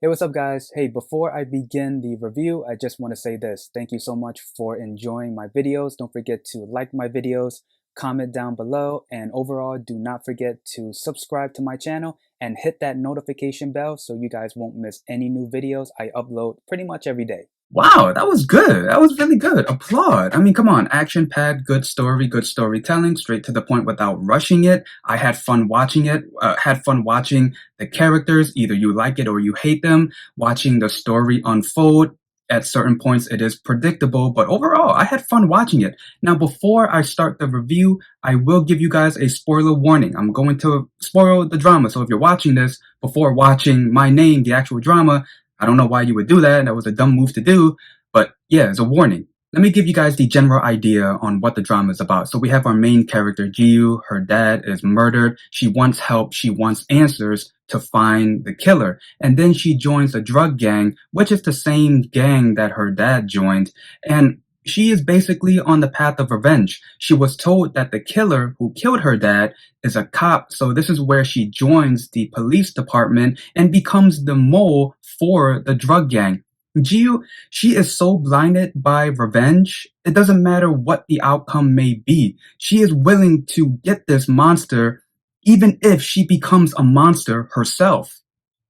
Hey, what's up, guys? Hey, before I begin the review, I just want to say this. Thank you so much for enjoying my videos. Don't forget to like my videos, comment down below, and overall, do not forget to subscribe to my channel and hit that notification bell so you guys won't miss any new videos I upload pretty much every day. Wow, that was good. That was really good. Applaud. I mean, come on. Action-packed, good story, good storytelling, straight to the point without rushing it. I had fun watching it. Had fun watching the characters. Either you like it or you hate them. Watching the story unfold. At certain points, it is predictable, but overall, I had fun watching it. Now, before I start the review, I will give you guys a spoiler warning. I'm going to spoil the drama. So if you're watching this before watching my name, the actual drama, I don't know why you would do that. That was a dumb move to do. But yeah, as a warning. Let me give you guys the general idea on what the drama is about. So we have our main character, JiWoo. Her dad is murdered. She wants help. She wants answers to find the killer. And then she joins a drug gang, which is the same gang that her dad joined. And she is basically on the path of revenge. She was told that the killer who killed her dad is a cop, so this is where she joins the police department and becomes the mole for the drug gang. Jiu, she is so blinded by revenge, it doesn't matter what the outcome may be. She is willing to get this monster even if she becomes a monster herself.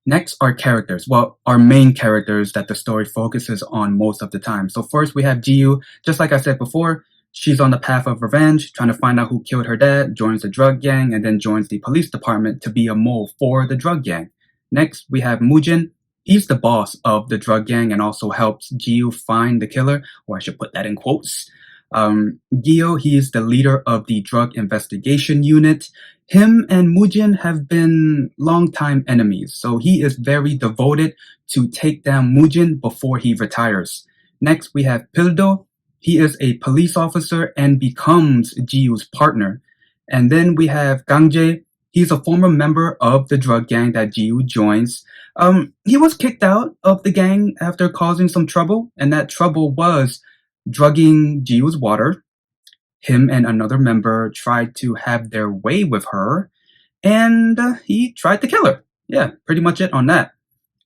Next are characters. Well, our main characters that the story focuses on most of the time. So first we have Jiu. Just like I said before, she's on the path of revenge, trying to find out who killed her dad, joins the drug gang, and then joins the police department to be a mole for the drug gang. Next, we have Mujin. He's the boss of the drug gang and also helps Jiu find the killer, or I should put that in quotes. Gio, he is the leader of the drug investigation unit. Him and Mujin have been longtime enemies, so he is very devoted to take down Mujin before he retires. Next, we have Pildo. He is a police officer and becomes Jiu's partner. And then we have Gangjae. He's a former member of the drug gang that Jiu joins. He was kicked out of the gang after causing some trouble, and that trouble was drugging Jiu's water. Him and another member tried to have their way with her, and he tried to kill her. Yeah, pretty much it on that.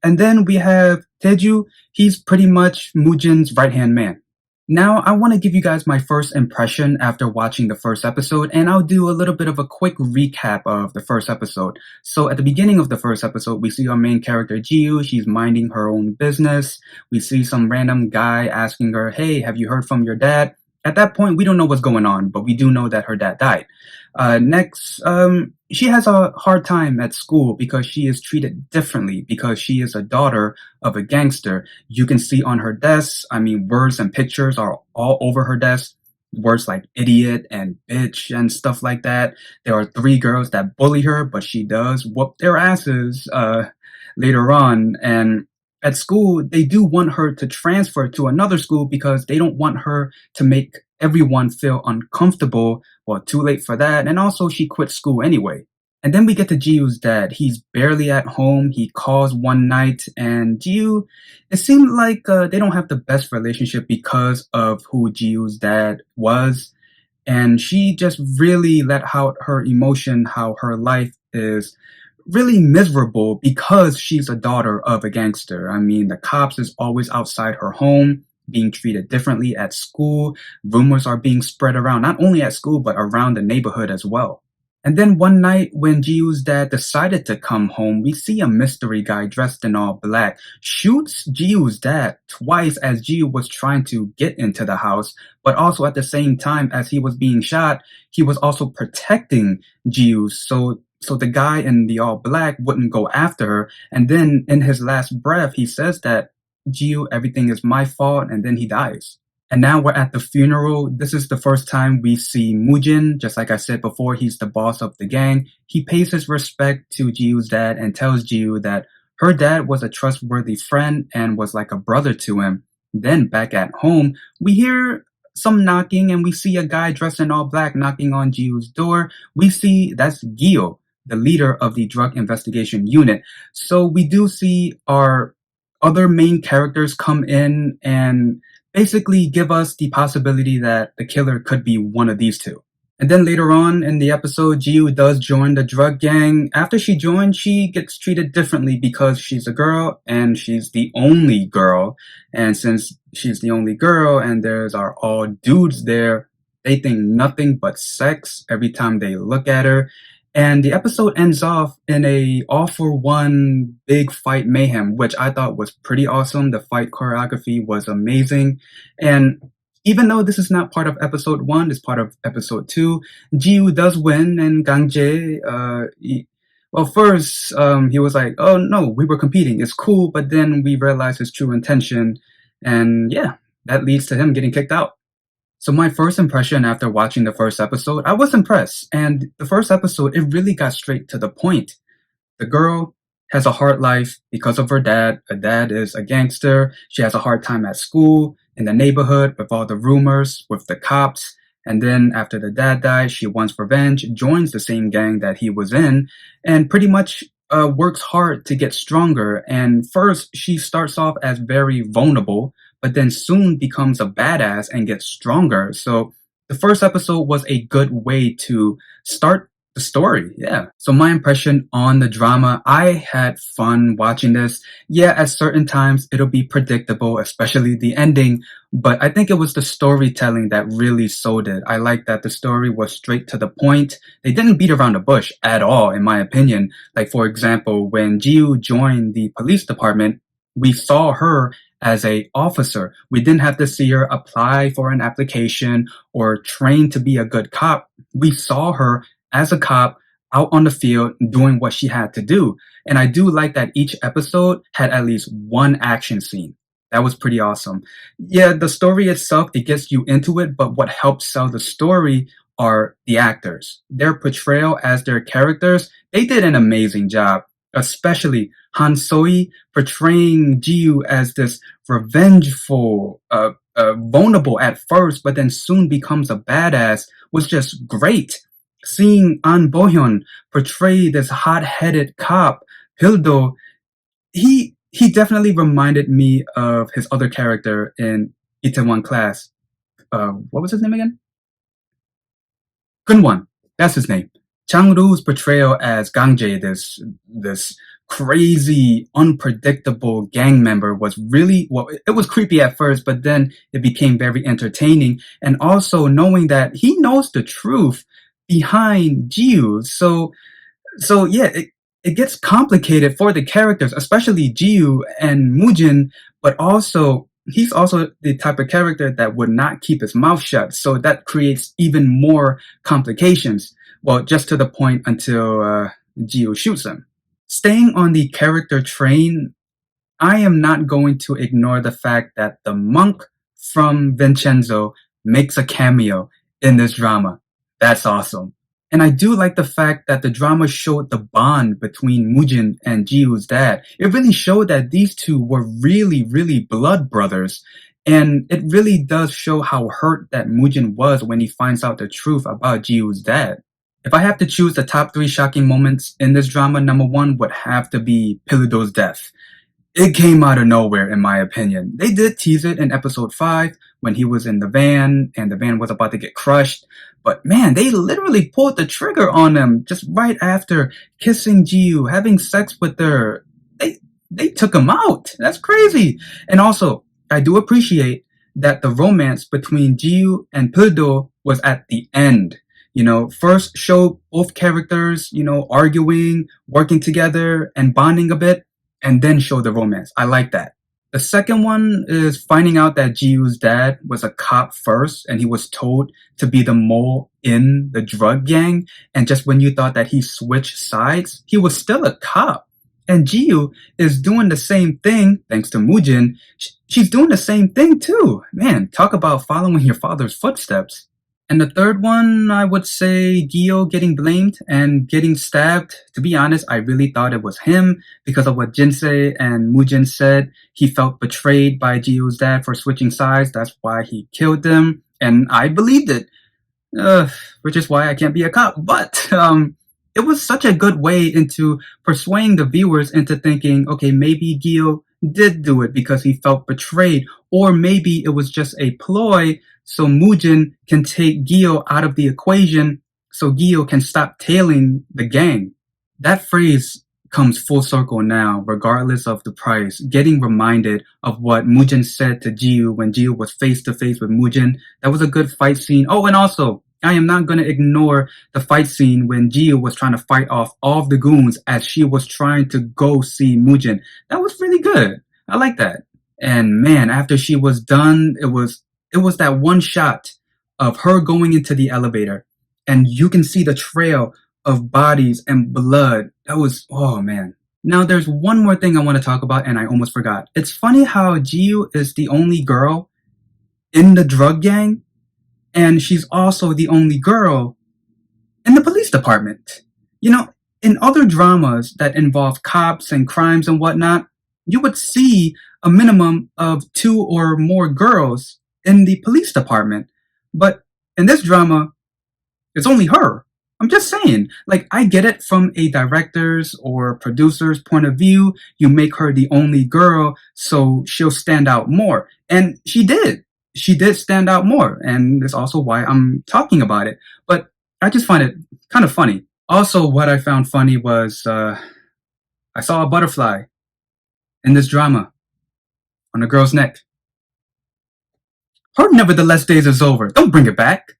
And then we have Teju. He's pretty much Mujin's right-hand man. Now, I want to give you guys my first impression after watching the first episode, and I'll do a little bit of a quick recap of the first episode. So at the beginning of the first episode, we see our main character, Jiu. She's minding her own business. We see some random guy asking her, hey, have you heard from your dad? At that point, we don't know what's going on, but we do know that her dad died. Next, she has a hard time at school because she is treated differently because she is a daughter of a gangster. You can see on her desk, I mean, words and pictures are all over her desk. Words like idiot and bitch and stuff like that. There are three girls that bully her, but she does whoop their asses later on. And at school, they do want her to transfer to another school because they don't want her to make everyone feel uncomfortable. Well, too late for that. And also, she quit school anyway. And then we get to Jiu's dad. He's barely at home. He calls one night, and Jiu, it seemed like they don't have the best relationship because of who Jiu's dad was. And she just really let out her emotion, how her life is really miserable because she's a daughter of a gangster. I mean, the cops is always outside her home, being treated differently at school. Rumors are being spread around, not only at school, but around the neighborhood as well. And then one night when Jiu's dad decided to come home, we see a mystery guy dressed in all black shoots Jiu's dad twice as Jiu was trying to get into the house, but also at the same time as he was being shot, he was also protecting Jiu. So the guy in the all black wouldn't go after her. And then in his last breath, he says that Jiu, everything is my fault, and then he dies. And now we're at the funeral. This is the first time we see Mujin. Just like I said before, he's the boss of the gang. He pays his respect to Jiu's dad and tells Jiu that her dad was a trustworthy friend and was like a brother to him. Then back at home, we hear some knocking and we see a guy dressed in all black knocking on Jiu's door. We see that's Gio, the leader of the drug investigation unit. So we do see our other main characters come in and basically give us the possibility that the killer could be one of these two. And then later on in the episode, JiWoo does join the drug gang. After she joins, she gets treated differently because she's a girl and she's the only girl. And since she's the only girl and there's are all dudes there, they think nothing but sex every time they look at her. And the episode ends off in a all for one big fight mayhem, which I thought was pretty awesome. The fight choreography was amazing. And even though this is not part of episode 1, it's part of episode 2, JiWoo does win, and Gangjae, well, first, he was like, oh no, we were competing, it's cool, but then we realized his true intention, and yeah, that leads to him getting kicked out. So my first impression after watching the first episode, I was impressed, and the first episode, it really got straight to the point. The girl has a hard life because of her dad. Her dad is a gangster. She has a hard time at school, in the neighborhood, with all the rumors, with the cops. And then after the dad dies, she wants revenge, joins the same gang that he was in, and pretty much works hard to get stronger. And first, she starts off as very vulnerable, but then soon becomes a badass and gets stronger. So the first episode was a good way to start the story. Yeah. So my impression on the drama, I had fun watching this. Yeah, at certain times it'll be predictable, especially the ending, but I think it was the storytelling that really sold it. I like that the story was straight to the point. They didn't beat around the bush at all, in my opinion. Like, for example, when JiWoo joined the police department, we saw her as a officer. We didn't have to see her apply for an application or train to be a good cop. We saw her as a cop out on the field doing what she had to do. And I do like that each episode had at least one action scene. That was pretty awesome. Yeah, the story itself, it gets you into it, but what helps sell the story are the actors. Their portrayal as their characters, they did an amazing job, especially Han Soi portraying JiWoo as this revengeful, vulnerable at first, but then soon becomes a badass was just great. Seeing An Bohyun portray this hot-headed cop, Hildo, he definitely reminded me of his other character in Itaewon Class. What was his name again? Gunwon. That's his name. Chang-Roo's portrayal as Gangjae, this crazy, unpredictable gang member was really, well, it was creepy at first, but then it became very entertaining. And also knowing that he knows the truth behind JiWoo. So yeah, it gets complicated for the characters, especially JiWoo and Moojin, but also he's also the type of character that would not keep his mouth shut. So that creates even more complications. Well, just to the point until JiWoo shoots him. Staying on the character train, I am not going to ignore the fact that the monk from Vincenzo makes a cameo in this drama. That's awesome. And I do like the fact that the drama showed the bond between Moojin and JiWoo's dad. It really showed that these two were really, really blood brothers. And it really does show how hurt that Moojin was when he finds out the truth about JiWoo's dad. If I have to choose the top 3 shocking moments in this drama, number 1 would have to be Pilido's death. It came out of nowhere, in my opinion. They did tease it in episode 5 when he was in the van and the van was about to get crushed. But man, they literally pulled the trigger on him just right after kissing JiWoo, having sex with her. They took him out. That's crazy. And also, I do appreciate that the romance between JiWoo and Pildo was at the end. You know, first show both characters, you know, arguing, working together, and bonding a bit, and then show the romance. I like that. The second one is finding out that JiWoo's dad was a cop first, and he was told to be the mole in the drug gang. And just when you thought that he switched sides, he was still a cop. And JiWoo is doing the same thing, thanks to Moojin. She's doing the same thing too. Man, talk about following your father's footsteps. And the third one, I would say Gio getting blamed and getting stabbed. To be honest, I really thought it was him because of what Jinsei and Moojin said. He felt betrayed by Gio's dad for switching sides. That's why he killed them. And I believed it, which is why I can't be a cop. But it was such a good way into persuading the viewers into thinking, okay, maybe Gio did do it because he felt betrayed. Or maybe it was just a ploy so Moojin can take Gyo out of the equation so Gyo can stop tailing the gang. That phrase comes full circle now, regardless of the price. Getting reminded of what Moojin said to JiWoo when JiWoo was face to face with Moojin. That was a good fight scene. Oh, and also, I am not going to ignore the fight scene when JiWoo was trying to fight off all of the goons as she was trying to go see Moojin. That was really good. I like that. And man, after she was done, it was that one shot of her going into the elevator, and you can see the trail of bodies and blood. That was, oh man. Now there's one more thing I want to talk about, and I almost forgot. It's funny how JiWoo is the only girl in the drug gang, and she's also the only girl in the police department. You know, in other dramas that involve cops and crimes and whatnot, you would see a minimum of 2 or more girls in the police department. But in this drama, it's only her. I'm just saying, like, I get it from a director's or producer's point of view. You make her the only girl, so she'll stand out more. And she did. She did stand out more. And that's also why I'm talking about it. But I just find it kind of funny. Also, what I found funny was I saw a butterfly in this drama on a girl's neck. Her nevertheless days is over. Don't bring it back.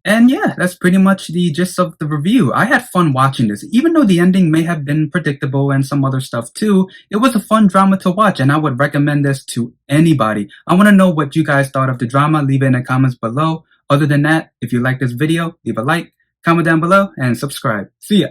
And yeah, that's pretty much the gist of the review. I had fun watching this. Even though the ending may have been predictable and some other stuff too, it was a fun drama to watch, and I would recommend this to anybody. I want to know what you guys thought of the drama. Leave it in the comments below. Other than that, if you like this video, leave a like, comment down below, and subscribe. See ya!